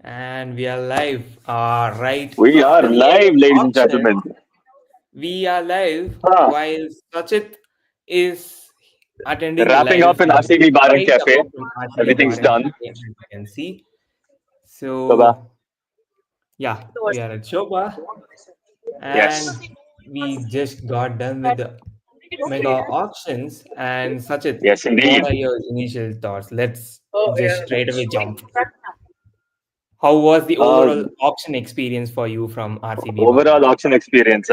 And we are live right We are after the end live, of ladies and auction. gentlemen. We are live Ah, while Sachit is attending wrapping live up in RCB Bar and straight Cafe. away from RCB Everything's Bar and done. Cafe, as you can see. Baba. So yeah, we are at Shobha Yes. and we just got done with the mega auctions. And Sachit, Yes, what indeed. are your initial thoughts? Let's just straight away jump. How was the Uh, overall auction experience for you from RCB Bar and Overall Cafe? auction experience.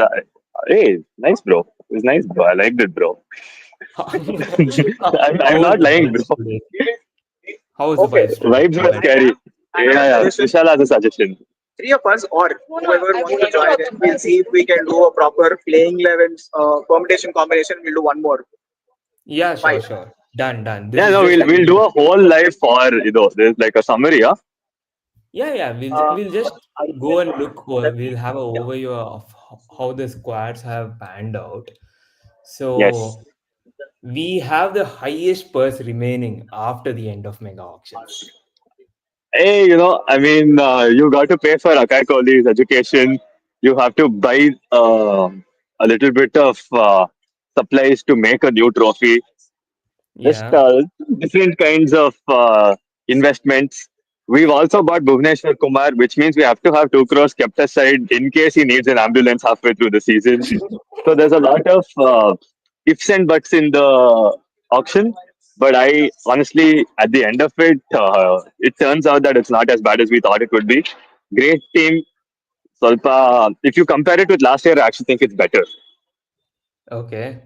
Hey, nice, bro. It was nice, bro. I liked it, bro. I'm How was not the lying, bro. vibes today? How was the vibes today? Vibes were scary. Yeah. Vishal has a suggestion. Three of us or whoever wants to join it, we'll see if we can do a proper playing 11 permutation combination. We'll do one more. Yeah, sure, Five. sure. Done, done. This Yeah, is no, just we'll do a whole live for there's like a summary, huh? yeah, yeah. We'll just go and look. We'll have an overview of how the squads have panned out. Yes. So we have the highest purse remaining after the end of mega auctions. Hey, you got to pay for Akai Kohli's education. You have to buy a little bit of supplies to make a new trophy. Just Yeah. different kinds of investments. We've also bought Bhuvneshwar Kumar, which means we have to have 2 crores kept aside in case he needs an ambulance halfway through the season. So there's a lot of ifs and buts in the auction. But I honestly, at the end of it, it turns out that it's not as bad as we thought it would be. Great team. Salpa, if you compare it with last year, I actually think it's better. Okay.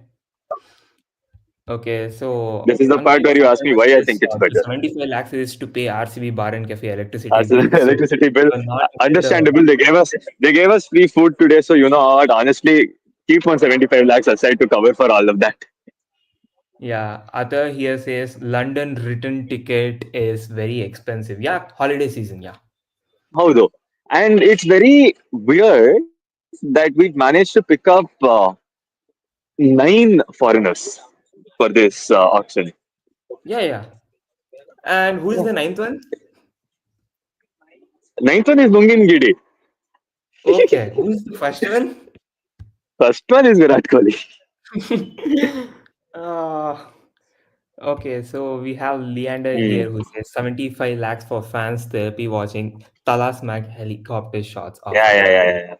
Okay. So This is the part where you ask me why I think it's the better. 75 lakhs is to pay RCB Bar and Cafe electricity As the bill. So electricity bill, you're not into the understandable. They gave us free food today, so you know what? Honestly, keep 175 lakhs aside to cover for all of that. yeah. Other here says London return ticket is very expensive. Yeah, holiday season. Yeah. How though? And it's very weird that we managed to pick up 9 foreigners for this auction. Yeah, yeah. And who is the ninth one? Ninth one is Mungin Gidi. Okay. Who is the first one? First one is Virat Kohli. uh, okay, so we have Leander Hmm. here who says 75 lakhs for fans therapy watching Talas Mag helicopter shots of Yeah, yeah, Virat. yeah, yeah, yeah.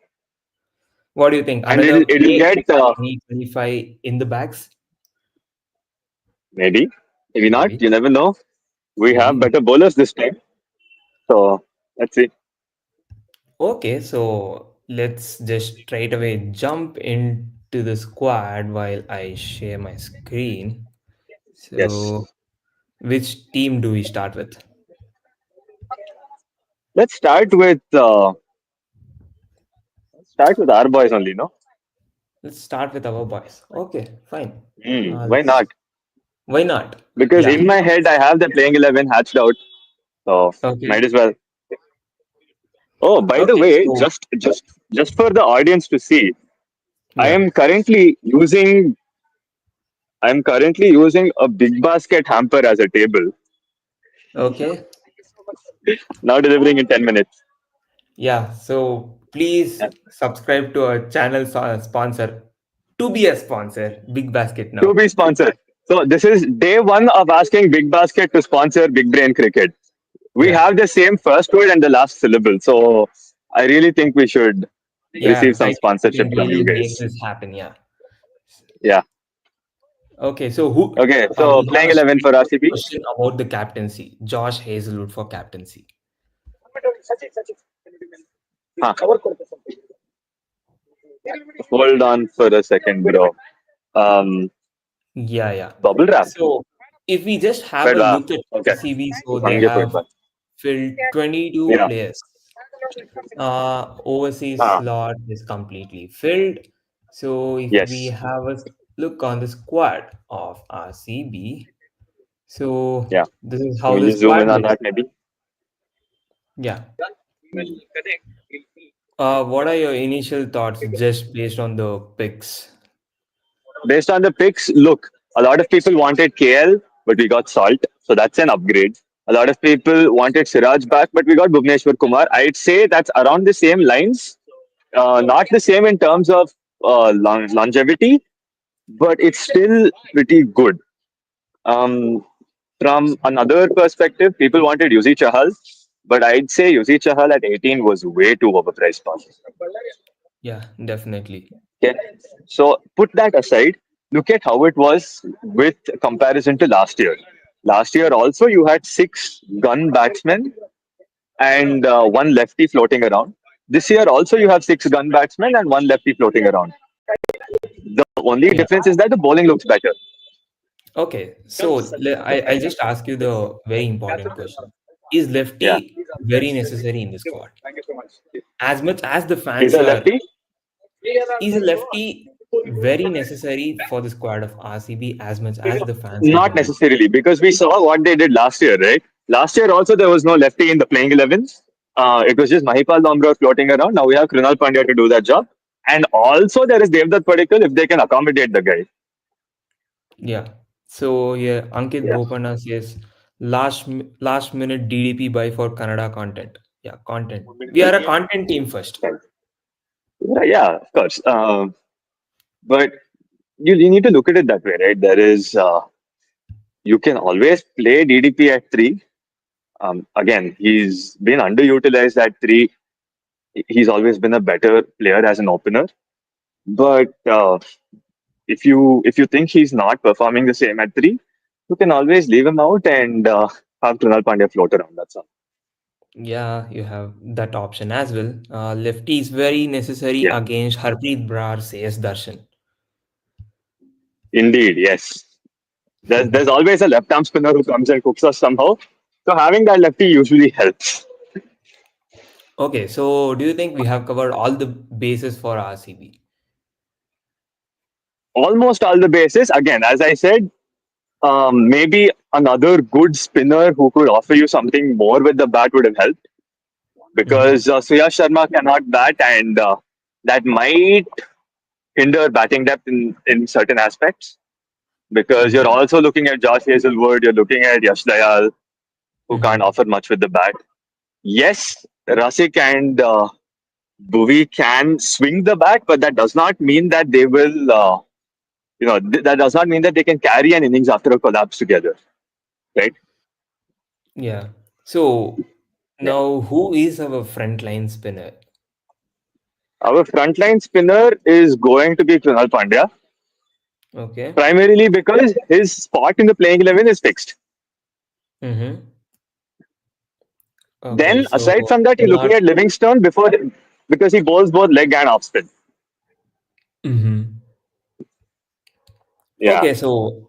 What do you think? And Another it'll play get 2025 in the bags? maybe, maybe not. Maybe. You never know. We have Maybe. better bowlers this time, so let's see. Okay, so let's just straight away jump into the squad while I share my screen. Yes. So, which team do we start with? Let's start with our boys only, no? Let's start with our boys. Okay, fine. Why not? Why not? Because Yeah. in my head I have the playing 11 hatched out, so Okay. might as well. Oh, by the Okay. way, So, just for the audience to see, I yeah. am currently using I'm currently using a big basket hamper as a table. Okay. Now delivering in 10 minutes. Yeah. So, please subscribe to our channel sponsor to be a sponsor. Big Basket To now. be sponsored. So this is day one of asking Big Basket to sponsor Big Brain Cricket. We Yeah. have the same first word and the last syllable. So I really think we should receive Yeah. some We can sponsorship from really you make guys. this happen. Yeah. Yeah. Okay. So, Okay. So we have playing a 11 strict for RCB. question about the captaincy. Josh Hazelwood for captaincy. Huh. Hold on for a second, bro. Um, Yeah. Yeah. Bubble wrap. So, if we just have Wait, a look at okay. RCB, so they Mange have put filled 22 Yeah. players. Overseas Ah. slot is completely filled. So if we Yes. have a look on the squad of RCB, so Yeah. this is Can how we the just zoom squad in on looks. that maybe? Yeah. What are your initial thoughts just based on the picks? Based on the picks, look, a lot of people wanted KL, but we got Salt, so that's an upgrade. A lot of people wanted Siraj back, but we got Bhuvneshwar Kumar. I'd say that's around the same lines. Not the same in terms of longevity, but it's still pretty good. Um, from another perspective, people wanted Yuzi Chahal, but I'd say Yuzi Chahal at 18 was way too overpriced. Yeah, definitely. Okay. So put that aside. Look at how it was with comparison to last year. Last year also you had six gun batsmen and one lefty floating around. This year also you have six gun batsmen and one lefty floating around. The only Yeah. difference is that the bowling looks better. Okay. So I'll just ask you the very important question. Is Yeah. lefty very necessary in the squad? As much as the He's fans a are, lefty? is a lefty very necessary for the squad of RCB as much as the fans are Not believing? necessarily, because we saw what they did last year, right? Last year also there was no lefty in the playing 11s. It was just Mahipal Domrov floating around. Now we have Krunal Pandya to do that job. And also there is Devdutt Padikkal if they can accommodate the guy. Yeah. So yeah, Ankit Yeah. Bopana says last minute DDP buy for Kannada content. Yeah, content. We are a content team first. Yeah, of course. But you need to look at it that way, right? You can always play DDP at three. Again, he's been underutilized at three. He's always been a better player as an opener. But if you think he's not performing the same at three, you can always leave him out and have Krunal Pandya float around. That's all. Yeah, you have that option as well. Lefty is very necessary Yeah, against Harpreet Brar, says Darshan. indeed, yes. There's always a left arm spinner who comes and cooks us somehow. So having that lefty usually helps. Okay, so do you think we have covered all the bases for RCB? Almost all the bases. Again, as I said, maybe another good spinner who could offer you something more with the bat would have helped Mm-hmm. because Suyash Sharma cannot bat, and that might hinder batting depth in certain aspects. Because you're Mm-hmm. also looking at Josh Hazelwood, you're looking at Yash Dayal, who can't Mm-hmm. offer much with the bat. Yes, Rasik and Bhuvi can swing the bat, but that does not mean that they will, that does not mean that they can carry an innings after a collapse together, right? Yeah. So Yeah. now who is our frontline spinner? Our frontline spinner is going to be Krunal Pandya, Okay. primarily because his spot in the playing 11 is fixed. Mm-hmm. Okay, Then, so aside from that, you're you're looking not. at Livingstone because he bowls both leg and off spin. Mm-hmm. Yeah. Okay, so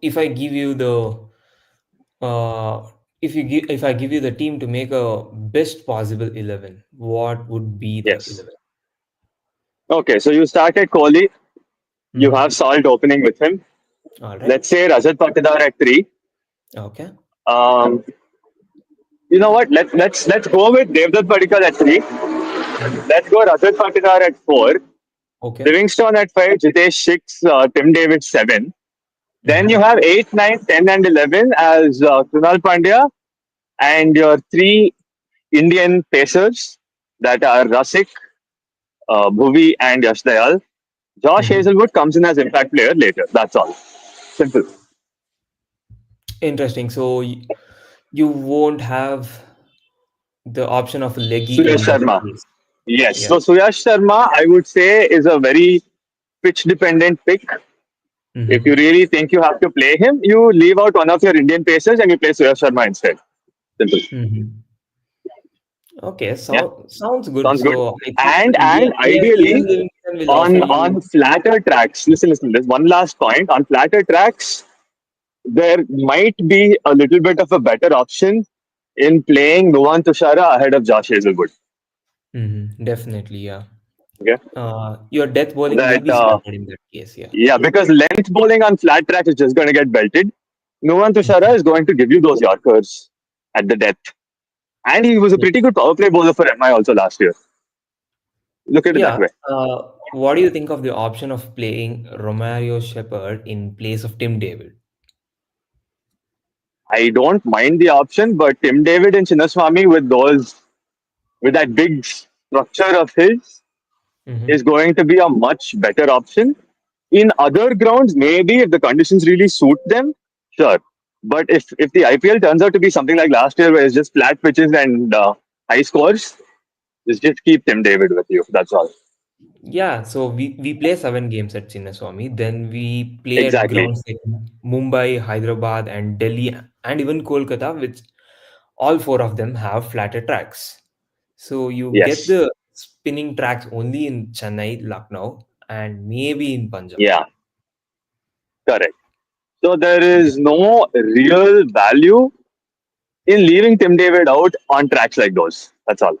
uh if I give you the team to make a best possible 11, what would be the Yes. 11? Okay, so you start at Kohli. You have Mm-hmm. Salt opening with him. All right. Let's say Rajat Patidar at three. Okay. Um, you know what? Let's go with Devdutt Padikkal at three. Let's go Rajat Patidar at four. Okay. Livingstone at five. Jitesh six. Tim David seven. Then you Mm-hmm. have 8, 9, 10, and 11 as Krunal Pandya and your three Indian pacers that are Rasik, Bhuvi, and Yash Dayal. Josh Mm-hmm. Hazelwood comes in as impact player later. That's all. Simple. Interesting. So you won't have the option of leggy Suyash in that Sharma. case. Yes. Yeah. So Suyash Sharma, I would say, is a very pitch dependent pick. If you Mm-hmm. really think you have to play him, you leave out one of your Indian pacers and you play Suyash Sharma instead. Simple. Mm-hmm. Okay, Yeah. sounds good. Sounds good. So I think And Liam ideally Livingston will offer on you. flatter tracks, listen, there's one last point. On flatter tracks, there might be a little bit of a better option in playing Nuwan Tushara ahead of Josh Hazelwood. Mm-hmm. Definitely, yeah. Okay. Your death bowling will That be started in that case, yeah. Yeah, because length bowling on flat track is just going to get belted. Nuwan Tushara Mhm. is going to give you those Yorkers at the depth. And he was a Yeah. pretty good power play bowler for MI also last year. Look at it that Yeah. way. What do you think of the option of playing Romario Shepherd in place of Tim David? I don't mind the option, but Tim David and Chinnaswamy with that big structure of his is Mm-hmm. going to be a much better option. In other grounds, maybe if the conditions really suit them, sure. But if the IPL turns out to be something like last year, where it's just flat pitches and high scores, just keep Tim David with you. That's all. Yeah, so we play 7 games at Chinnaswamy. Then we play at Exactly. grounds like Mumbai, Hyderabad, and Delhi, and even Kolkata, which all four of them have flatter tracks. So you get Yes. the spinning tracks only in Chennai, Lucknow, and maybe in Punjab. Yeah. Correct. So there is no real value in leaving Tim David out on tracks like those. That's all.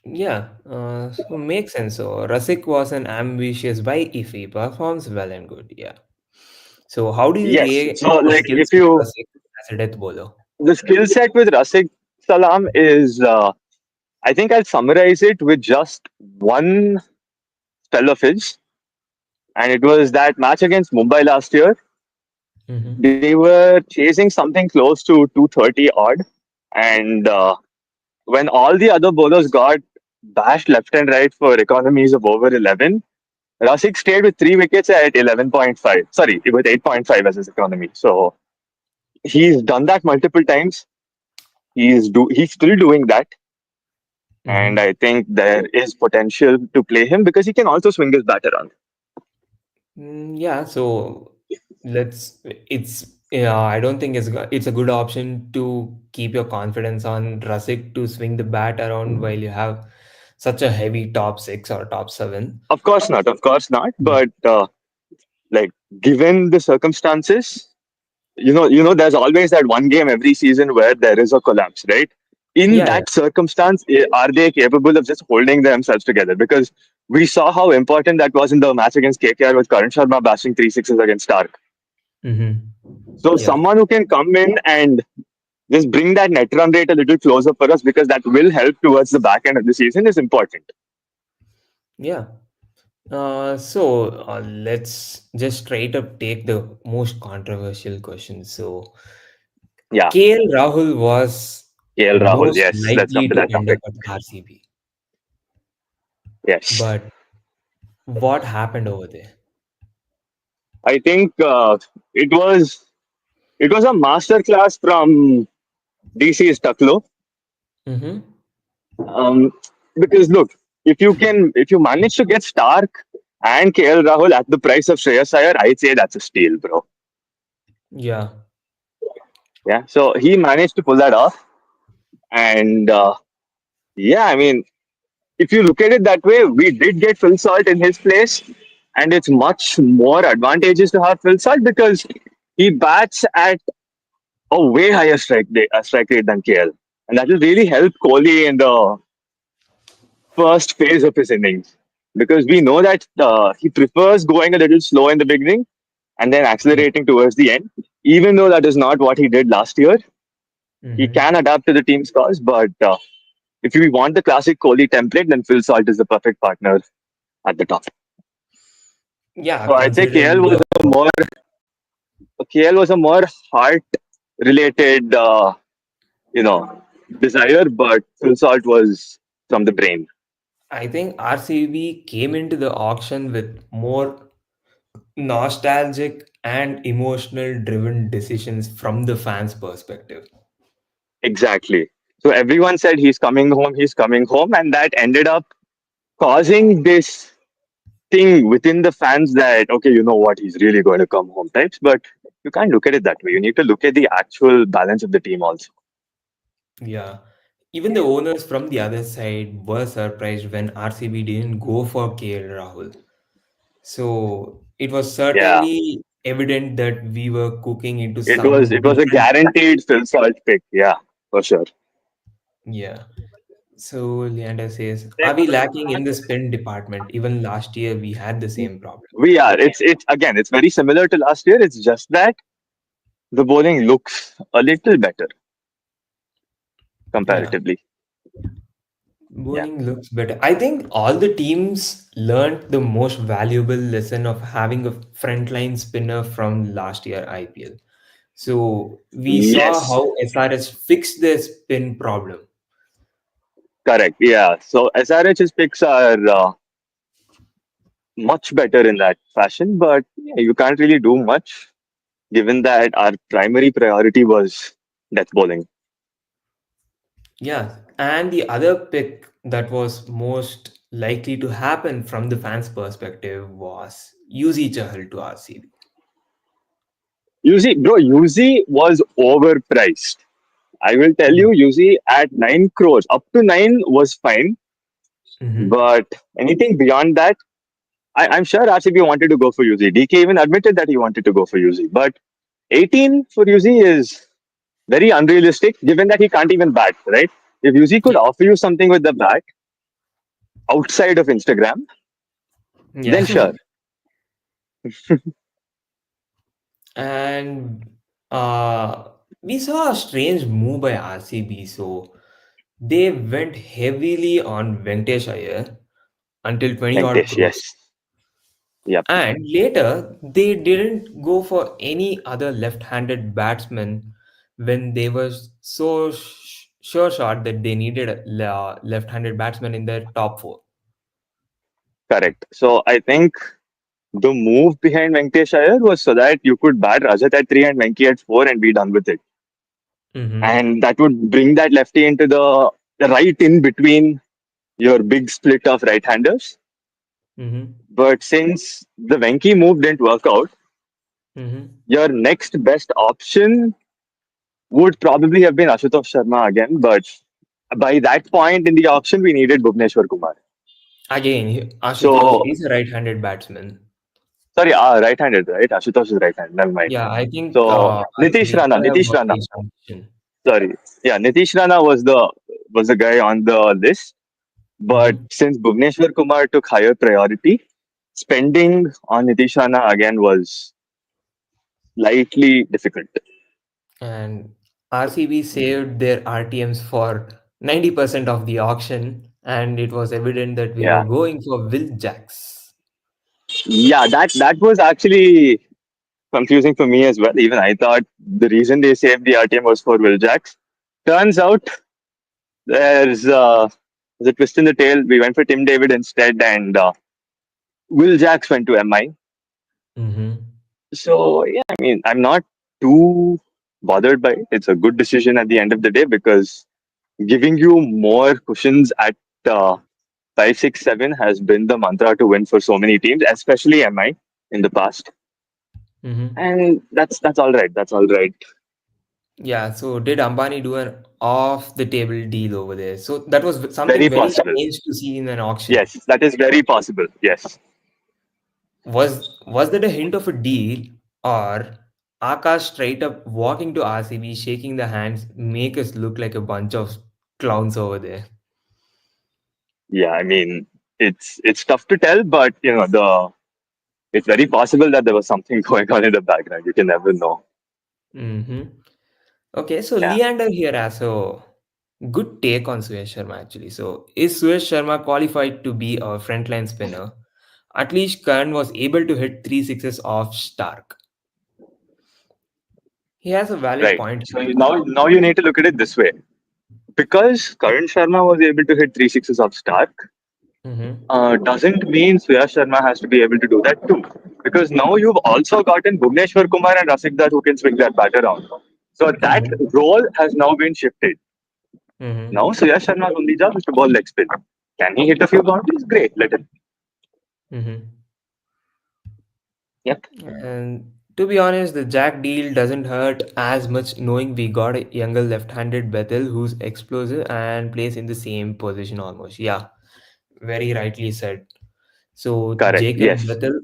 Yeah, so makes sense. So Rasik was an ambitious buy if he performs well and good. Yeah. So how do you Yes. rate So the like skills if of you Rasik as a death bowler? the skill set with Rasik Salam is I think I'll summarize it with just one spell of his, and it was that match against Mumbai last year. Mm-hmm. They were chasing something close to 230 odd, and when all the other bowlers got bashed left and right for economies of over 11, Rasik stayed with 3 wickets at 11.5. Sorry, with 8.5 as his economy. So he's done that multiple times. He's still doing that, and Mm-hmm. I think there is potential to play him because he can also swing his bat around. Yeah, so I don't think it's a good option to keep your confidence on Rasik to swing the bat around while you have such a heavy top six or top seven. Of course not. Of course not. Mm. But like given the circumstances, there's always that one game every season where there is a collapse, right? In Yeah, yeah. that circumstance, are they capable of just holding themselves together? Because we saw how important that was in the match against KKR with Karan Sharma bashing 3 sixes against Stark. Mm-hmm. So Yeah, someone who can come in and just bring that net run rate a little closer for us because that will help towards the back end of the season is important. yeah. So let's just straight up take the most controversial question. So Yeah, KL Rahul was KL Rahul. most Yes, let's come likely to to that end topic. up at RCB, Yes, but what happened over there? I think it was it was a masterclass from DC's Taklo. Mm-hmm. Um, because look, if you manage to get Stark and KL Rahul at the price of Shreyas Iyer, I'd say that's a steal, bro. Yeah. Yeah, so he managed to pull that off, and yeah, I mean, if you look at it that way, we did get Phil Salt in his place, and it's much more advantageous to have Phil Salt because he bats at a way higher strike rate than KL, and that will really help Kohli in the first phase of his innings because we know that he prefers going a little slow in the beginning and then Yeah. accelerating towards the end. Even though that is not what he did last year, he Mm-hmm. can adapt to the team's cause. But if we want the classic Kohli template, then Phil Salt is the perfect partner at the top. Yeah, So I'd say considering the KL was a more heart related you know desire, but Phil Salt was from the brain. I think RCB came into the auction with more nostalgic and emotional driven decisions from the fans' perspective. Exactly. So everyone said he's coming home, and that ended up causing this thing within the fans that okay, you know what, he's really going to come home types. But you can't look at it that way. You need to look at the actual balance of the team also. Yeah. Even the owners from the other side were surprised when RCB didn't go for KL Rahul. So it was Yeah, certainly evident that we were cooking into it some was a different. guaranteed Phil Salt pick. Yeah, for sure. Yeah. So Leander says, are we lacking in the spin department? Even last year we had the same problem. We are. It's again. It's very similar to last year. It's just that the bowling looks a little better Yeah. comparatively. Yeah. Bowling looks better. I think all the teams learned the most valuable lesson of having a frontline spinner from last year IPL. So we saw Yes, how SRS fixed their spin problem. correct. Yeah. So SRH's picks are much better in that fashion, but yeah, you can't really do much given that our primary priority was death bowling. Yeah, and the other pick that was most likely to happen from the fans' perspective was UZ Chahal to RCB. UZ, bro, UZ was overpriced. I will tell you, UZ at 9 crores, up to 9 was fine, Mm-hmm. but anything beyond that, I'm sure RCB wanted to go for UZ. DK even admitted that he wanted to go for UZ, but 18 for UZ is very unrealistic given that he can't even bat, right? If UZ could Yeah, offer you something with the bat outside of Instagram, then yeah. sure. And we saw a strange move by RCB. So they went heavily on Venkatesh Iyer until 20 odd Venkatesh, crores. yes. Yep, And later, they didn't go for any other left-handed batsman when they were so sure shot that they needed a left-handed batsman in their top four. correct. So I think the move behind Venkatesh Iyer was so that you could bat Rajat at 3 and Venki at 4 and be done with it. Mm-hmm. And that would bring that lefty into the right in between your big split of right-handers. Mm-hmm. But since the Venki move didn't work out, Mm-hmm. your next best option would probably have been Ashutosh Sharma again. But by that point in the auction, we needed Bhuvneshwar Kumar. Again, Ashutosh So, is a right-handed batsman. sorry, right-handed, right? Ashutosh is right-handed. Never mind. Yeah, I think So Nitish RCB Rana, could have Nitish got Rana. based on position. Sorry, yeah, Nitish Rana was the guy on the list. But Mm-hmm. since Bhuvneshwar Kumar took higher priority, spending on Nitish Rana again was slightly difficult. And RCB saved their RTMs for 90% of the auction, and it was evident that we were Yeah, going for Will Jacks. yeah, that was actually confusing for me as well. Even I thought the reason they saved the RTM was for Will Jacks. Turns out there's a twist in the tail. We went for Tim David instead, and Will Jacks went to MI. Mm-hmm. So yeah, I mean, I'm not too bothered by it. It's a good decision at the end of the day because giving you more cushions at uh, 5, 6, 7 has been the mantra to win for so many teams, especially MI in the past. Mm-hmm. And that's all right. That's all right. Yeah, so did Ambani do an off the table deal over there? So that was something Very very possible. strange to see in an auction. Yes, that is very possible. Yes. Was that a hint of a deal, or Akash straight up walking to RCB, shaking the hands, make us look like a bunch of clowns over there? Yeah, I mean, it's tough to tell, but it's very possible that there was something going on in the background. You can never know. Mm-hmm. Okay, so Yeah. Leander here has a good take on Suyash Sharma actually. So, is Suyash Sharma qualified to be a frontline spinner? At least Kern was able to hit three sixes off Stark. He has a valid Right. point So here. now you need to look at it this way. Because Karan Sharma was able to hit 3 sixes off Stark, Mm-hmm. doesn't mean Suyash Sharma has to be able to do that too. Because now you've also gotten Bhuvneshwar Kumar and Rasikdar who can swing that bat around. So that Mm-hmm. role has now been shifted. Mm-hmm. Now Suyash Sharma's only job is to ball leg spin. Can he hit a few boundaries? Great, let him. Mm-hmm. Yep. And to be honest, the Jack deal doesn't hurt as much knowing we got a younger left-handed Bethel who's explosive and plays in the same position almost. Yeah, very rightly said. So Correct. Jacob Yes. Bethel,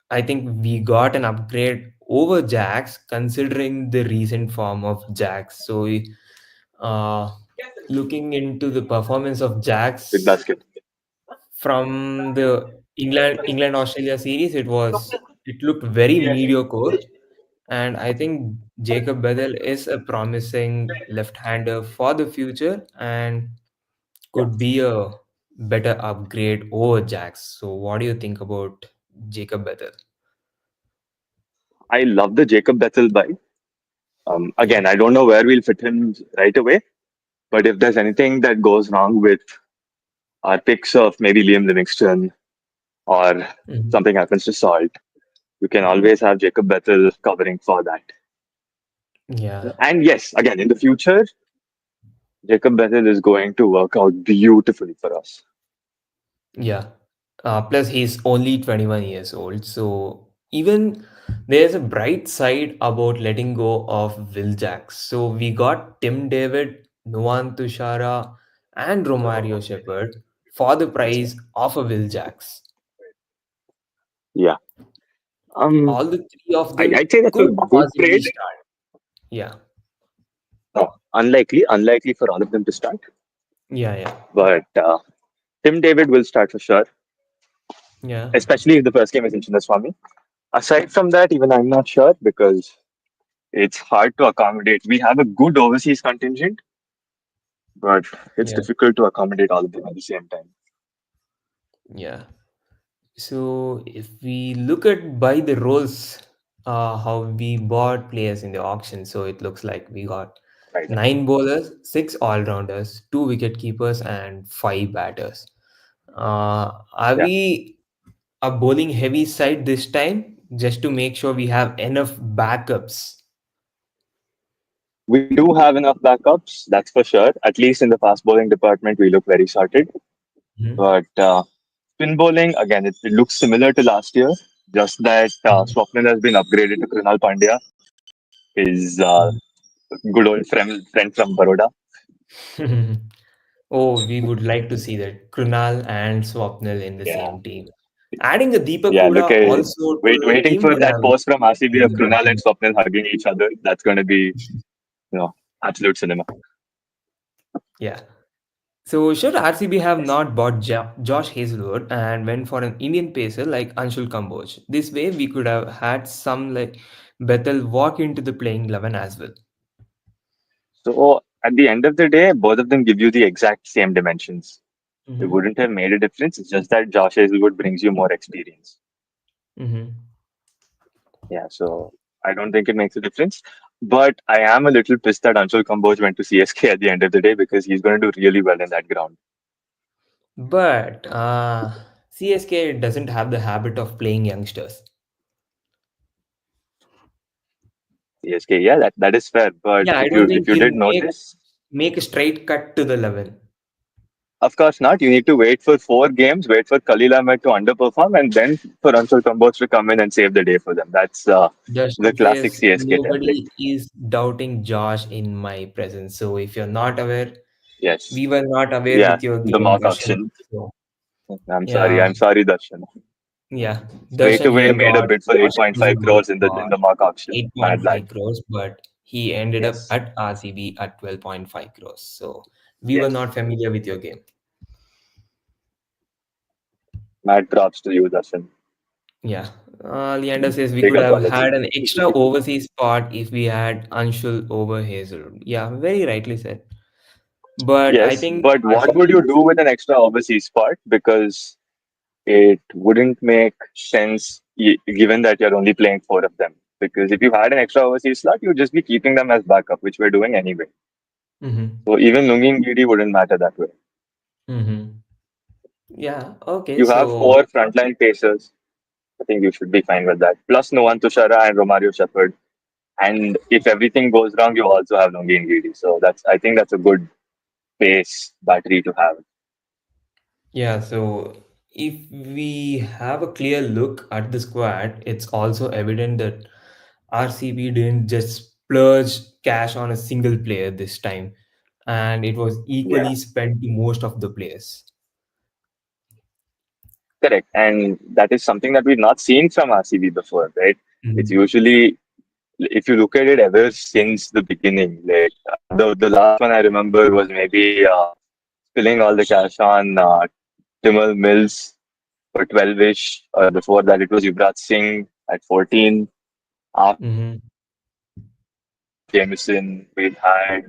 I think we got an upgrade over Jax considering the recent form of Jax. So, uh, looking into the performance of With Jax basket. from the England Australia series, it looked very mediocre, and I think Jacob Bethel is a promising left-hander for the future and could be a better upgrade over Jax. So, what do you think about Jacob Bethel? I love the Jacob Bethel buy. Again, I don't know where we'll fit him right away, but if there's anything that goes wrong with our picks of maybe Liam Livingston or Mhm. something happens to Salt, you can always have Jacob Bethel covering for that. Yeah, And yes, again, in the future, Jacob Bethel is going to work out beautifully for us. yeah. Plus, he's only 21 years old. So, even there's a bright side about letting go of Will Jacks. So, we got Tim David, Nuwan Tushara, and Romario Shepherd for the price of a Will Jacks. Yeah. Um, All the three of I'd them say that's a could good possibly trade. start. Yeah, No, unlikely for all of them to start. yeah, yeah, But Tim David will start for sure, yeah, especially if the first game is in Chinnaswamy. Aside from that, even I'm not sure because it's hard to accommodate. We have a good overseas contingent, but it's yeah, difficult to accommodate all of them at the same time. yeah. So if we look at by the roles, how we bought players in the auction, so it looks like we got Right. nine bowlers, six all-rounders, two wicket keepers, and five batters. Are Yeah. we a bowling heavy side this time, just to make sure we have enough backups? We do have enough backups, that's for sure. At least in the fast bowling department, we look very sorted. Mhm, But spin bowling, again, it looks similar to last year, just that mhm, Swapnil has been upgraded to Krunal Pandya, his good old friend from Baroda. mhm. Oh, we would like to see that Krunal and Swapnil in the Yeah. same team. Adding a Deepak Yeah, look Huda at also to the waiting team for would that have post from RCB of been Krunal and welcome. Swapnil hugging each other. That's going to be, you know, absolute cinema. Yeah. So should RCB have not bought Josh Hazelwood and went for an Indian pacer like Anshul Kamboj? This way we could have had some like Bethel walk into the playing 11 as well. So at the end of the day, both of them give you the exact same dimensions. It Mm-hmm. wouldn't have made a difference. It's just that Josh Hazelwood brings you more experience. Mm-hmm. Yeah, so I don't think it makes a difference. But I am a little pissed that Anshul Kamboj went to CSK at the end of the day because he's going to do really well in that ground. But CSK doesn't have the habit of playing youngsters. CSK, yeah, that is fair. But Yeah, I if don't you think did he'll notice, make a straight cut to the 11. of course not. You need to wait for 4 games, wait for Khalil Ahmed to underperform, and then for Anshul Kamboj to come in and save the day for them. That's the Darshan classic says CSK template. nobody is doubting Josh in my presence. So if you're not aware, Yes. we were not aware Yeah, with your the game, mock Darshan. auction. So I'm sorry. yeah, I'm sorry, Darshan. yeah. Straight Darshan away here made a got bid for Josh 8.5 Hazelwood crores in the for mock auction. Mad lad. 8.5 crores, but he ended up Yes. at RCB at 12.5 crores. So we were Yes. not familiar with your game. Mad props to you, Darshan. Yeah. Leander says we Big could have apology. had an extra overseas spot if we had Anshul over Hazelwood. Yeah, very rightly said. But I Yes, think but what would RCB. you do with an extra overseas spot? Because it wouldn't make sense given that you're only playing 4 of them. Because if you had an extra overseas slot, you'd just be keeping them as backup, which we're doing anyway. Mm-hmm. So even Lungi and Gidi wouldn't matter that way. Mm-hmm. Yeah. Okay. You have So 4 frontline pacers. I think you should be fine with that. Plus Novan Tushara and Romario Shepherd. And if everything goes wrong, you also have Lungi and Gidi. So I think that's a good pace battery to have. yeah. So if we have a clear look at the squad, it's also evident that RCB didn't just splurge cash on a single player this time, and it was Yeah. equally spent to most of the players. Correct. And that is something that we've not seen from RCB before, right? It's Mhm. usually, if you look at it ever since the beginning, like the last one I remember was maybe spilling all the cash on Timal Mills for 12-ish, or before that it was Yuvraj Singh at 14. After Mhm. Jameson, we've had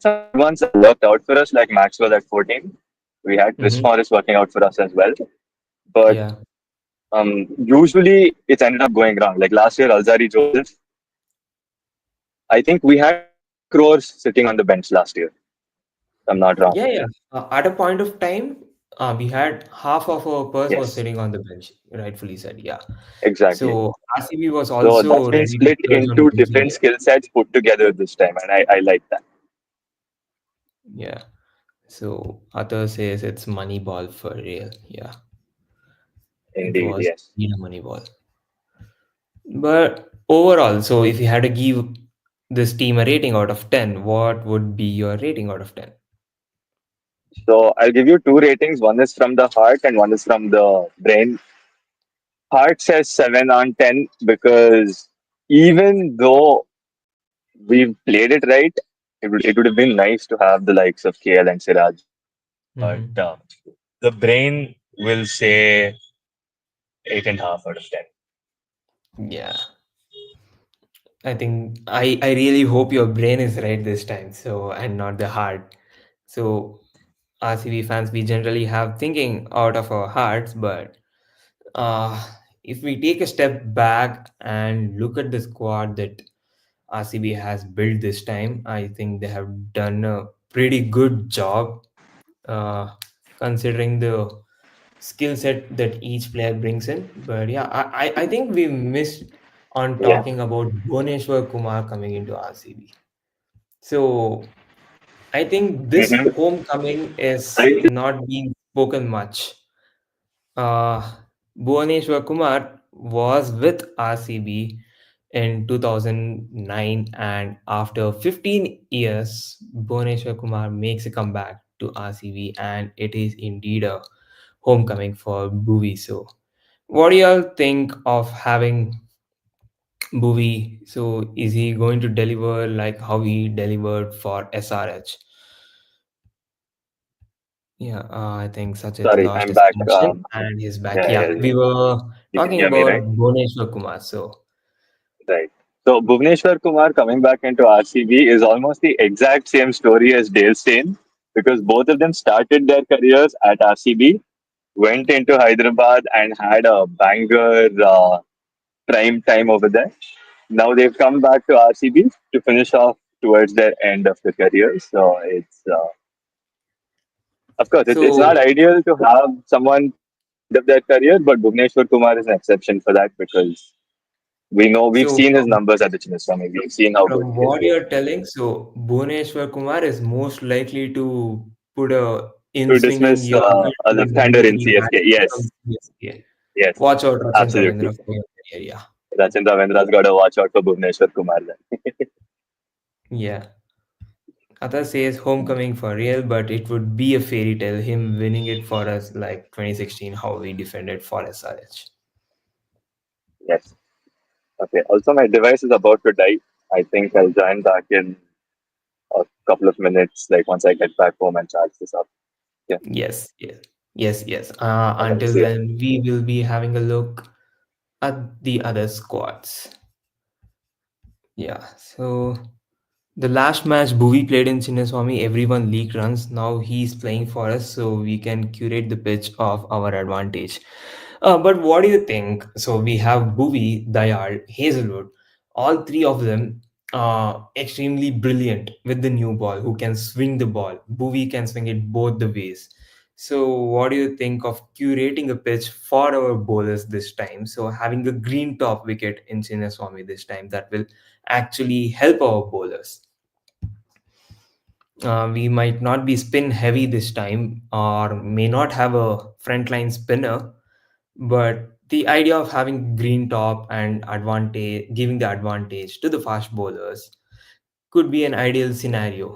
some good ones that worked out for us, like Maxwell at 14. We had Chris Mhm. Morris working out for us as well. But Yeah. usually it's ended up going wrong. Like last year, Alzari Joseph, I think we had 20 crores sitting on the bench last year. If I'm not wrong. Yeah, yeah. At a point of time, we had half of our purse was Yes, sitting on the bench, rightfully said. Yeah. exactly. So RCB was So that's also been ready to split splurge on into losing different it. skill sets put together this time, and I like that. Yeah. So Arthur says it's money ball for real. Yeah, it Indeed, was yes. indeed a money ball. But overall, so if you had to give this team a rating out of 10, what would be your rating out of 10? So I'll give you two ratings. One is from the heart and one is from the brain. Heart says 7 on 10 because even though we've played it right, it would have been nice to have the likes of KL and Siraj. But Hmm. the brain will say 8.5 out of 10. Yeah. I think I really hope your brain is right this time, so and not the heart. So RCB fans, we generally have thinking out of our hearts, but uh, if we take a step back and look at the squad that RCB has built this time, I think they have done a pretty good job, uh, considering the skill set that each player brings in. But yeah, I think we missed on Yeah. talking about Bhuvneshwar Kumar coming into RCB. So I think this Mm-hmm. homecoming is not being spoken much. Uh, Bhuvneshwar Kumar was with RCB in 2009, and after 15 years, Bhuvneshwar Kumar makes a comeback to RCB, and it is indeed a homecoming for Bhuvi. So, what do y'all think of having Bhuvi? So, is he going to deliver like how he delivered for SRH? Yeah, I think Sachit Sorry, lost I'm his back. connection and he's back. Yeah, Yeah, yeah, we yeah. were You can talking hear me, about right? Bhuvneshwar Kumar. So, Right. So Bhuvneshwar Kumar coming back into RCB is almost the exact same story as Dale Steyn because both of them started their careers at RCB, went into Hyderabad and had a banger prime time over there. Now they've come back to RCB to finish off towards their end of the career. So it's of course it's not so, ideal to have someone towards the end of their career, but Bhuvneshwar Kumar is an exception for that because we've so, seen his numbers at the Chinnaswamy. We've seen how good from he has what been. you're telling, so Bhuvneshwar Kumar is most likely to put a in To swinging dismiss yogurt a whenever left-hander in he CSK. bats from Yes, CSK. yes, Watch out, Rachin absolutely. Ravindra for your career. Yeah, Sachin Ravindra's got to watch out for Bhuvneshwar Kumar then. yeah. Atha says homecoming for real, but it would be a fairy tale. Him winning it for us like 2016, how we defended for SRH. Yes. Okay. Also, my device is about to die. I think I'll join back in a couple of minutes, like once I get back home and charge this up. Yeah. Yes, yes, yes. Okay. Until See ya. then, we will be having a look at the other squads. Yeah, so the last match Bhuvi played in Chinnaswamy, everyone leaked runs. Now he's playing for us, so we can curate the pitch of our advantage. But what do you think? So we have Bhuvi, Dayal, Hazelwood, all three of them extremely brilliant with the new ball, who can swing the ball. Bhuvi can swing it both the ways. So what do you think of curating a pitch for our bowlers this time? So having a green top wicket in Chinnaswamy this time, that will actually help our bowlers. We might not be spin heavy this time or may not have a frontline spinner, but the idea of having green top and advantage, giving the advantage to the fast bowlers, could be an ideal scenario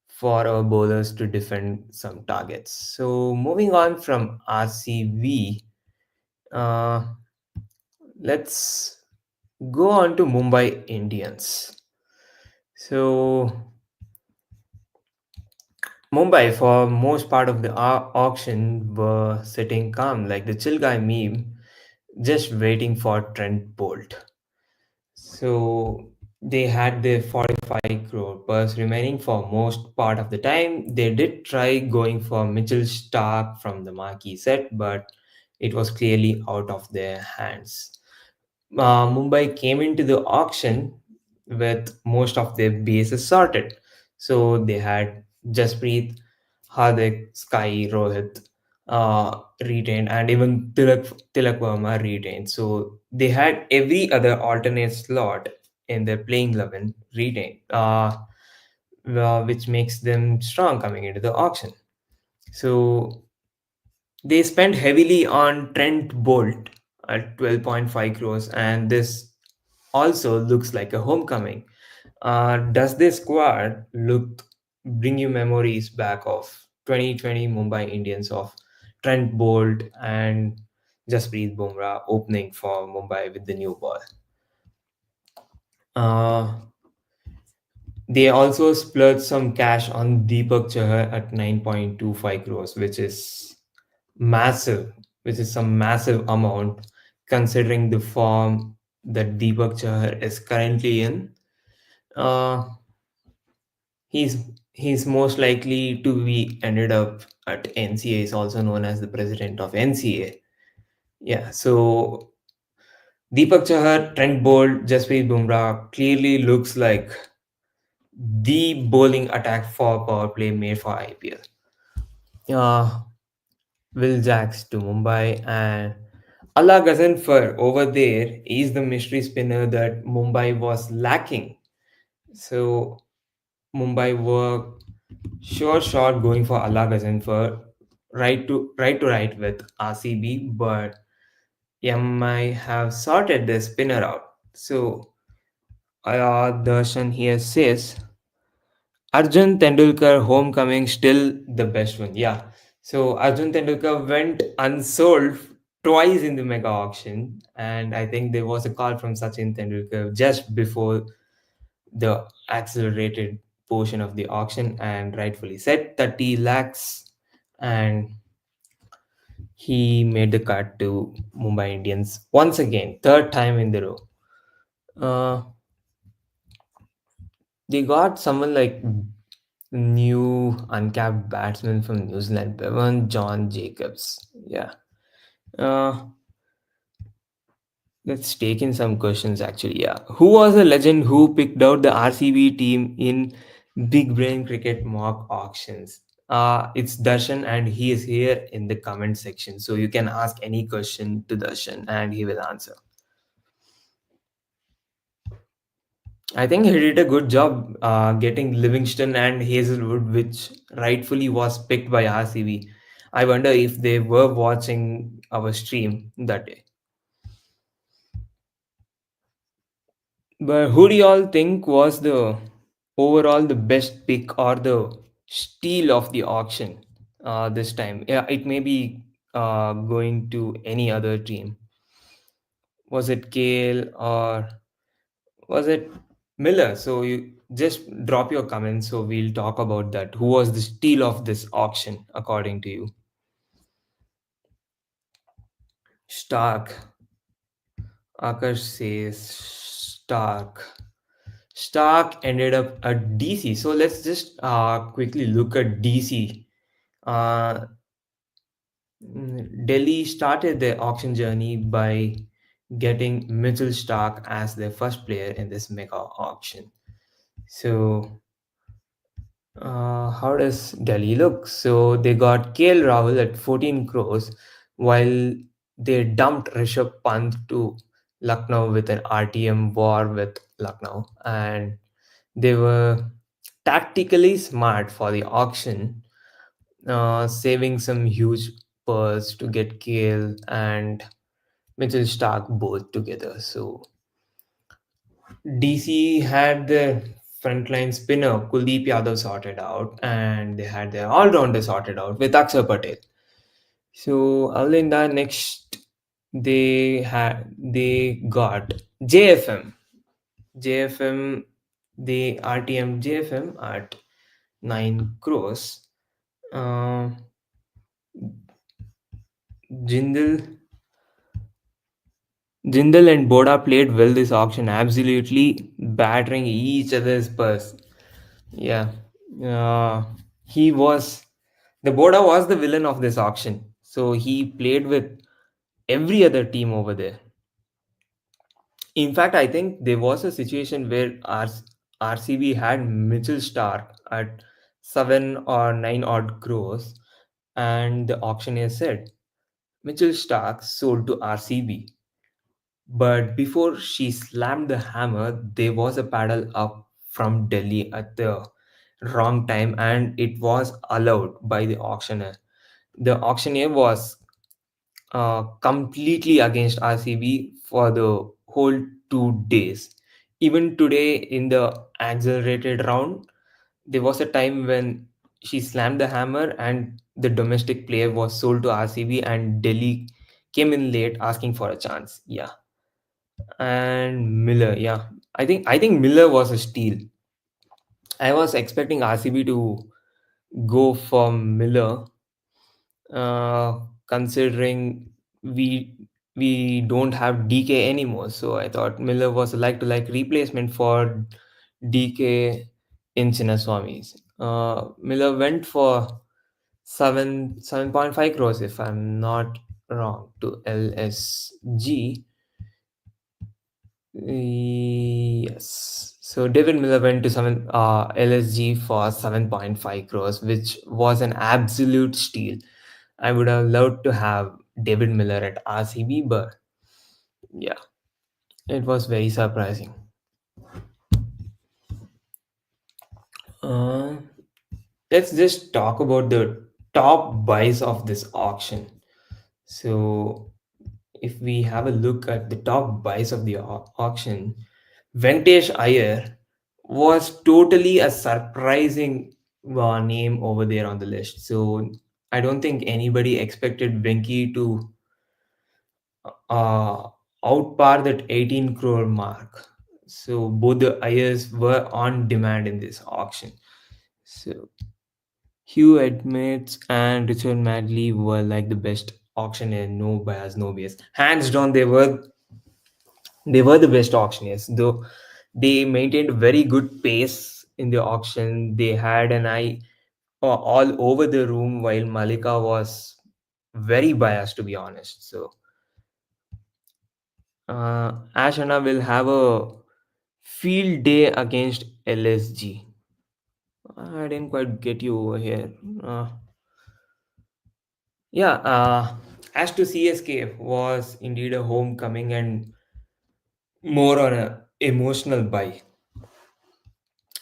for our bowlers to defend some targets. So moving on from RCV, uh, let's go on to Mumbai Indians. So Mumbai, for most part of the auction, were sitting calm, like the chill guy meme, just waiting for Trent Bolt. So they had their 45 crore purse remaining for most part of the time. They did try going for Mitchell Stark from the marquee set, but it was clearly out of their hands. Mumbai came into the auction with most of their bases sorted. So they had Jasprit, Hardik, Sky, Rohit retained, and even Tilak Verma retained. So they had every other alternate slot in their playing 11 retained, which makes them strong coming into the auction. So they spent heavily on Trent Bolt at 12.5 crores, and this also looks like a homecoming. Does this squad bring you memories back of 2020 Mumbai Indians of Trent Bolt and Jasprit Bumrah opening for Mumbai with the new ball? Uh, they also splurged some cash on Deepak Chahar at 9.25 crores, massive, which is some massive amount considering the form that Deepak Chahar is currently in. Uh, he's he's most likely to be ended up at NCA. Is also known as the president of NCA. Yeah, so Deepak Chahar, Trent Bolt, Jasprit Bumrah clearly looks like the bowling attack for power play made for IPL. Uh, Will Jacks to Mumbai and Allah Ghazanfar over there is the mystery spinner that Mumbai was lacking. So Mumbai were sure shot going for Allah Ghazanfar right with RCB, but MI have sorted the spinner out. So Darshan here says Arjun Tendulkar homecoming still the best one. Yeah. So Arjun Tendulkar went unsold twice in the mega auction, and I think there was a call from Sachin Tendulkar just before the accelerated portion of the auction, and rightfully said 30 lakhs, and he made the cut to Mumbai Indians once again, third time in the row. Uh, they got someone like new uncapped batsman from New Zealand, Bevan John Jacobs. Yeah. Uh, let's take in some questions actually. Yeah. Who was the legend who picked out the RCB team in Big Brain Cricket mock auctions? It's Darshan, and he is here in the comment section. So you can ask any question to Darshan and he will answer. I think he did a good job getting Livingston and Hazelwood, which rightfully was picked by RCB. I wonder if they were watching our stream that day. But who do y'all think was the overall the best pick or the steal of the auction this time? Yeah, it may be going to any other team. Was it Kale or was it Miller? So you just drop your comments so we'll talk about that. Who was the steal of this auction according to you? Stark. Akash says Stark. Stark ended up at DC. So let's just quickly look at DC. Uh, Delhi started their auction journey by getting Mitchell Stark as their first player in this mega auction. So how does Delhi look? So they got KL Rahul at 14 crores while they dumped Rishabh Pant to Lucknow with an RTM war with Lucknow. And they were tactically smart for the auction, saving some huge pearls to get KL and Mitchell Stark both together. So DC had their frontline spinner Kuldeep Yadav sorted out, and they had their all-rounder sorted out with Akshar Patel. So other than that, next they got JFM. JFM, the RTM JFM at 9 crores. Uh, Jindal Jindal and Boda played well this auction, absolutely battering each other's purse. Yeah. Uh, he was the Boda was the villain of this auction. So he played with every other team over there. In fact, I think there was a situation where RCB had Mitchell Stark at 7 or 9 odd crores, and the auctioneer said Mitchell Stark sold to RCB. But before she slammed the hammer, there was a paddle up from Delhi at the wrong time, and it was allowed by the auctioneer. The auctioneer was completely against RCB for the whole 2 days. Even today, in the accelerated round, there was a time when she slammed the hammer and the domestic player was sold to RCB, and Delhi came in late asking for a chance. Yeah. And Miller, yeah. I think Miller was a steal. I was expecting RCB to go for Miller, considering we we don't have DK anymore. So I thought Miller was a like to like replacement for DK in Chinnaswami's. Miller went for 7.5 crores if I'm not wrong to LSG. Yes. So David Miller went to LSG for 7.5 crores, which was an absolute steal. I would have loved to have David Miller at RCB, but yeah, it was very surprising. Uh, let's just talk about the top buys of this auction. So, if we have a look at the top buys of the auction, Venkatesh Iyer was totally a surprising name over there on the list. So, I don't think anybody expected Venki to uh, outpar that 18 crore mark. So both the Ayers were on demand in this auction. So Hugh Edmonds and Richard Madley were like the best auctioneer, no bias, no bias. Hands down, they were the best auctioneers. Though they maintained very good pace in the auction. They had an eye all over the room, while Malika was very biased, to be honest. So Ash Anna will have a field day against LSG. I didn't quite get you over here. Yeah, Ash to CSK was indeed a homecoming and more on a emotional buy.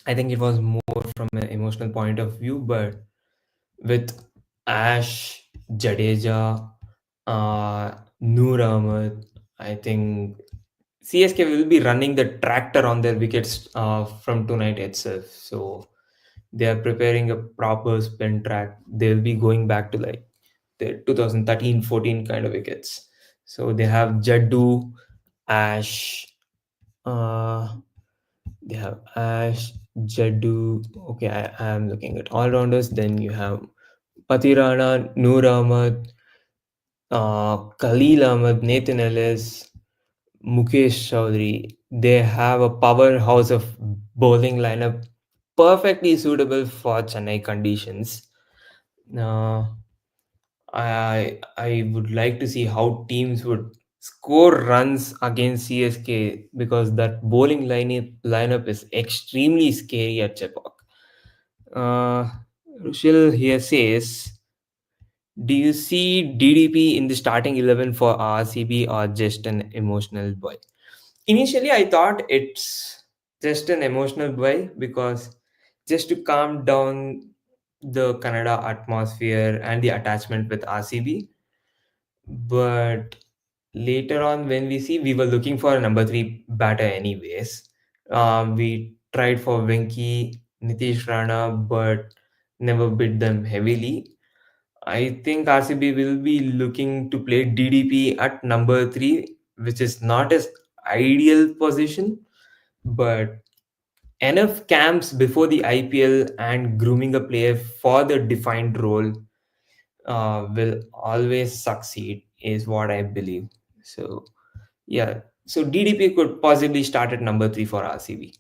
I think it was more from an emotional point of view, but with Ash, Jadeja, Noor Ahmed, I think CSK will be running the tractor on their wickets from tonight itself. So they are preparing a proper spin track. They'll be going back to like the 2013-14 kind of wickets. So they have Jaddu, Ash, uh, they have Ash, Jaddu. Okay, I am looking at all rounders. Then you have Patirana, Noor Ahmed, Khalil Ahmed, Nathan Ellis, Mukesh Chaudhary. They have a powerhouse of bowling lineup perfectly suitable for Chennai conditions. Uh, I would like to see how teams would score runs against CSK because that bowling lineup is extremely scary at Chepauk. Uh, Rushil here says, do you see DDP in the starting 11 for RCB or just an emotional boy? Initially, I thought it's just an emotional buy because just to calm down the Canada atmosphere and the attachment with RCB. But later on, when we see we were looking for a number three batter, anyways, we tried for Venki, Nitish Rana, but never bid them heavily. I think RCB will be looking to play DDP at number three, which is not as ideal position, but enough camps before the IPL and grooming a player for the defined role will always succeed, is what I believe. So, yeah. So, DDP could possibly start at number three for RCB.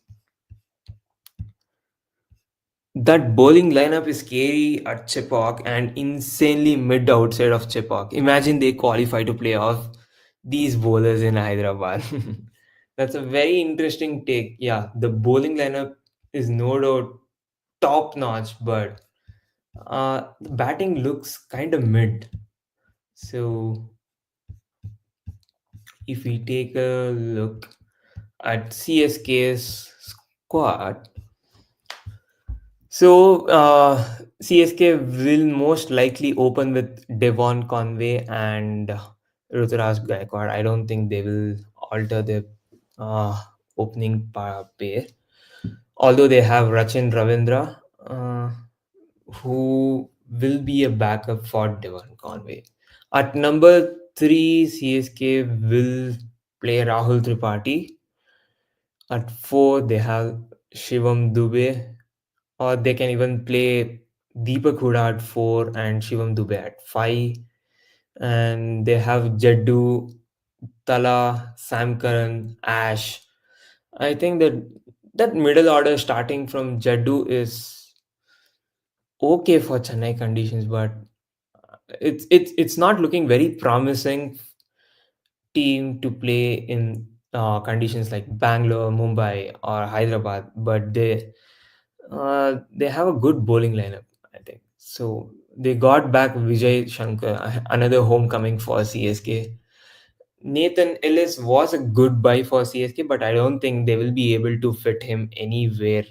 That bowling lineup is scary at Chepauk and insanely mid outside of Chepauk. Imagine they qualify to play off these bowlers in Hyderabad. That's a very interesting take. Yeah, the bowling lineup is no doubt top notch, but the batting looks kind of mid. So if we take a look at CSK's squad, so CSK will most likely open with Devon Conway and Ruturaj Gaikwad. I don't think they will alter their uh, opening pair. Although they have Rachin Ravindra, who will be a backup for Devon Conway. At number three, CSK will play Rahul Tripathi. At four, they have Shivam Dubey, or they can even play Deepak Huda at four and Shivam Dubey at five. And they have Jaddu, Tala, Sam Karan, Ash. I think that middle order starting from Jaddu is okay for Chennai conditions, but it's not looking very promising team to play in conditions like Bangalore, Mumbai, or Hyderabad. But they have a good bowling lineup, I think. So they got back Vijay Shankar, another homecoming for CSK. Nathan Ellis was a good buy for CSK, but I don't think they will be able to fit him anywhere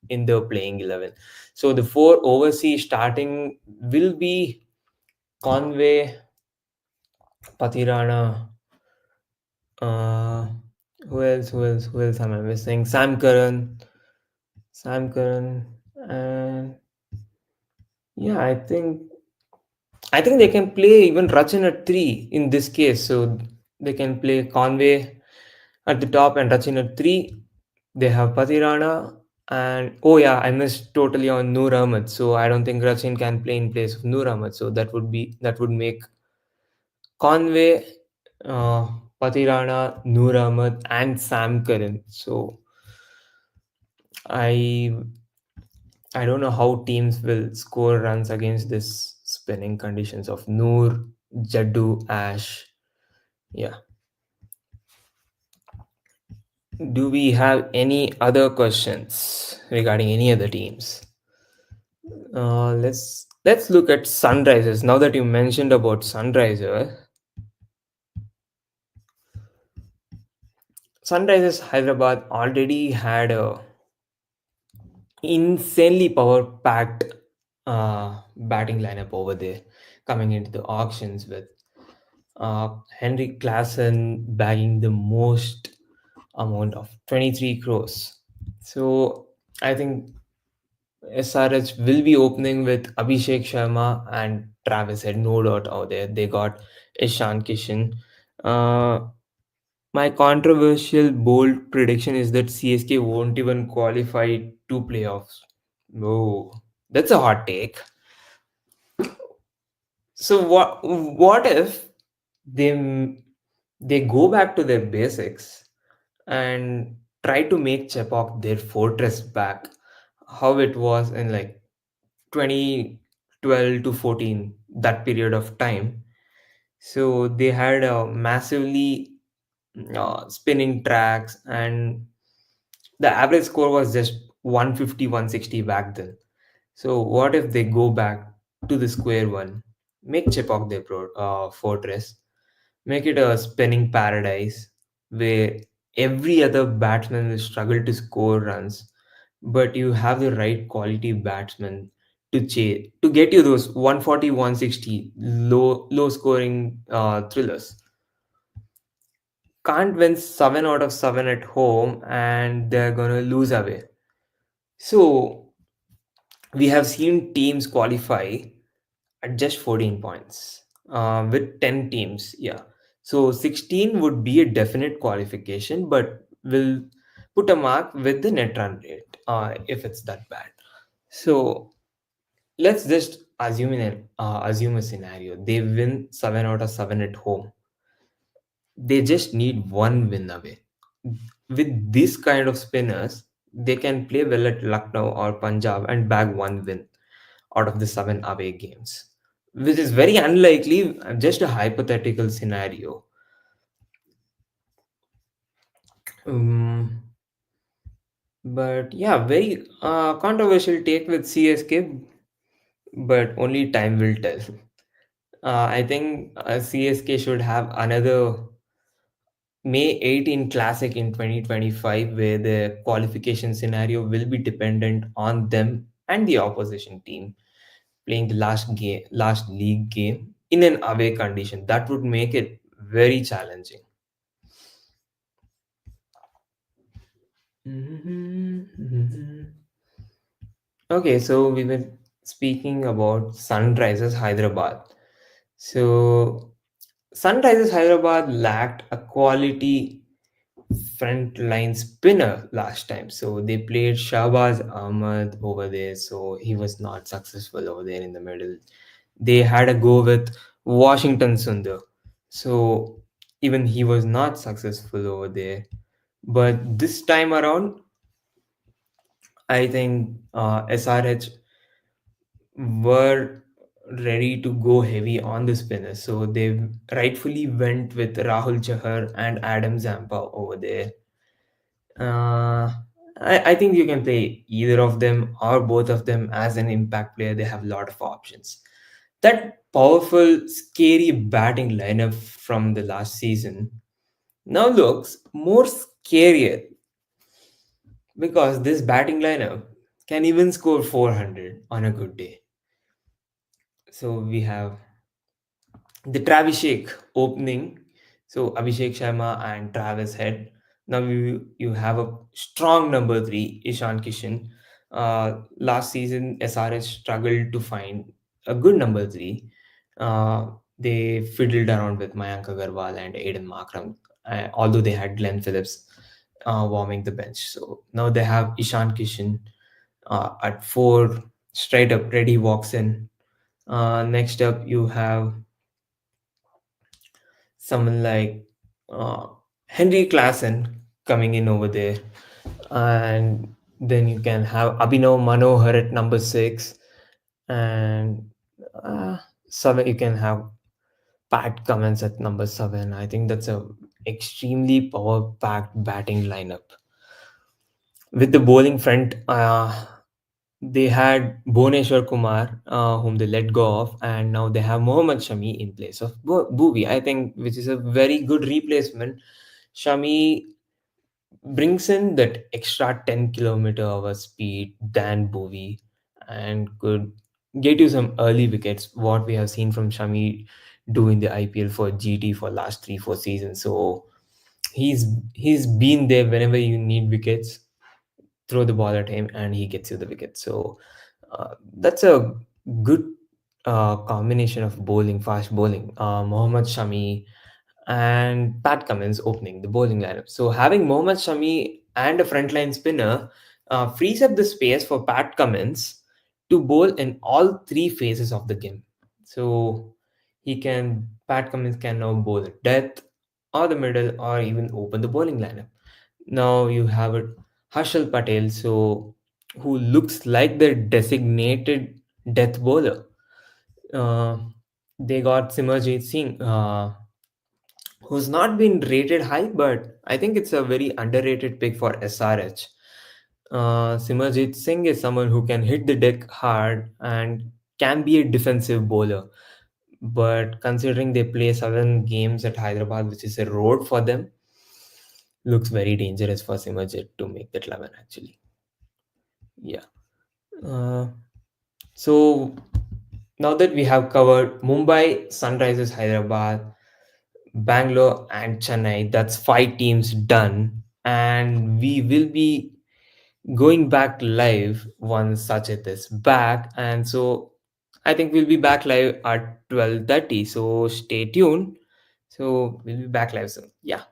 in the playing 11. So the four overseas starting will be Conway, Patirana, uh, who else am I missing? Sam Curran, and yeah, I think they can play even Rachin at three in this case. So they can play Conway at the top and Rachin at three. They have Patirana and oh yeah, I missed totally on Noor Ahmed. So I don't think Rachin can play in place of Noor Ahmed. So that would make Conway, uh, Patirana, Noor Ahmed, and Sam Curran. So I I don't know how teams will score runs against this spinning conditions of Noor, Jaddu, Ash. Yeah. Do we have any other questions regarding any other teams? Let's look at Sunrisers. Now that you mentioned about Sunrisers Hyderabad already had a insanely power packed batting lineup over there coming into the auctions with Henry Klassen bagging the most amount of 23 crores. So I think SRH will be opening with Abhishek Sharma and Travis Head, no doubt out there. They got Ishan Kishan. Uh, my controversial bold prediction is that CSK won't even qualify to playoffs. No, that's a hot take. So what if they they go back to their basics and try to make Chepauk their fortress back, how it was in like 2012 to 14, that period of time. So they had a massively spinning tracks, and the average score was just 150, 160 back then. So what if they go back to the square one, make Chepauk their fortress, make it a spinning paradise where every other batsman will struggle to score runs, but you have the right quality batsman to chase to get you those 140, 160 low scoring thrillers. Can't win 7 out of 7 at home and they're gonna lose away. So we have seen teams qualify at just 14 points with 10 teams. Yeah. So 16 would be a definite qualification, but we'll put a mark with the net run rate if it's that bad. So let's just assume a scenario. They win 7 out of 7 at home. They just need one win away. With this kind of spinners, they can play well at Lucknow or Punjab and bag one win out of the seven away games, which is very unlikely, just a hypothetical scenario. Um, but yeah, very controversial take with CSK, but only time will tell. I think CSK should have another May 18 Classic in 2025, where the qualification scenario will be dependent on them and the opposition team playing the last league game in an away condition. That would make it very challenging. Mhm. Okay, so we were speaking about Sunrisers Hyderabad. So Sunrisers Hyderabad lacked a quality front line spinner last time. So they played Shahbaz Ahmad over there, so he was not successful over there in the middle. They had a go with Washington Sundar. So even he was not successful over there. But this time around, I think SRH were ready to go heavy on the spinners. So they rightfully went with Rahul Chahar and Adam Zampa over there. Uh, I think you can play either of them or both of them as an impact player. They have a lot of options. That powerful, scary batting lineup from the last season now looks more scarier because this batting lineup can even score 400 on a good day. So we have the Travishek opening. So Abhishek Sharma and Travis Head. Now you have a strong number three, Ishan Kishan. Last season, SRH struggled to find a good number three. They fiddled around with Mayank Agarwal and Aiden Markram, although they had Glenn Phillips warming the bench. So now they have Ishan Kishan at four, straight up ready walks in. Next up, you have someone like uh, Henry Klassen coming in over there, and then you can have Abhinav Manohar at number six, and uh, seven you can have Pat Cummins at number seven. I think that's a extremely power packed batting lineup. With the bowling front, they had Bhuvneshwar Kumar, whom they let go of, and now they have Mohammad Shami in place of Bhuvi. I think, which is a very good replacement. Shami brings in that extra 10-kilometer-hour speed than Bhuvi and could get you some early wickets. What we have seen from Shami do in the IPL for GT for last 3-4 seasons. So he's he's been there whenever you need wickets, throw the ball at him and he gets you the wicket. So that's a good combination of bowling, fast bowling. Mohammad Shami and Pat Cummins opening the bowling lineup. So having Mohammad Shami and a frontline spinner frees up the space for Pat Cummins to bowl in all three phases of the game. So Pat Cummins can now bowl at death or the middle or even open the bowling lineup. Now you have it Harshal Patel, so who looks like the designated death bowler. Uh, they got Simarjeet Singh, who's not been rated high, but I think it's a very underrated pick for SRH. Simarjeet Singh is someone who can hit the deck hard and can be a defensive bowler. But considering they play 7 games at Hyderabad, which is a road for them, looks very dangerous for Simarjeet to make that 11 actually. Yeah. Uh, so now that we have covered Mumbai, Sunrisers Hyderabad, Bangalore, and Chennai, that's 5 teams done. And we will be going back live once Sachit is back. And so I think we'll be back live at 12:30. So stay tuned. So we'll be back live soon. Yeah.